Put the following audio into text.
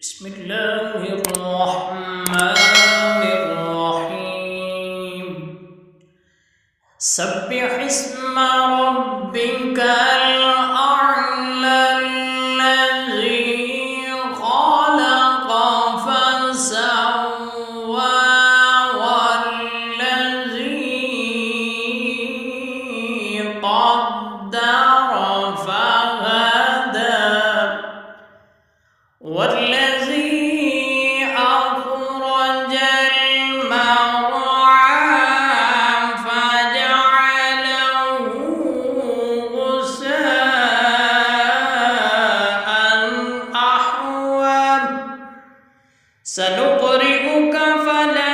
بسم الله الرحمن الرحيم سبح اسم ربك الأعلى الذي خلق فسوى والذي قدر فهدى والذي أخرج المرعى فجعله غثاء أحوى سنقرئك فلا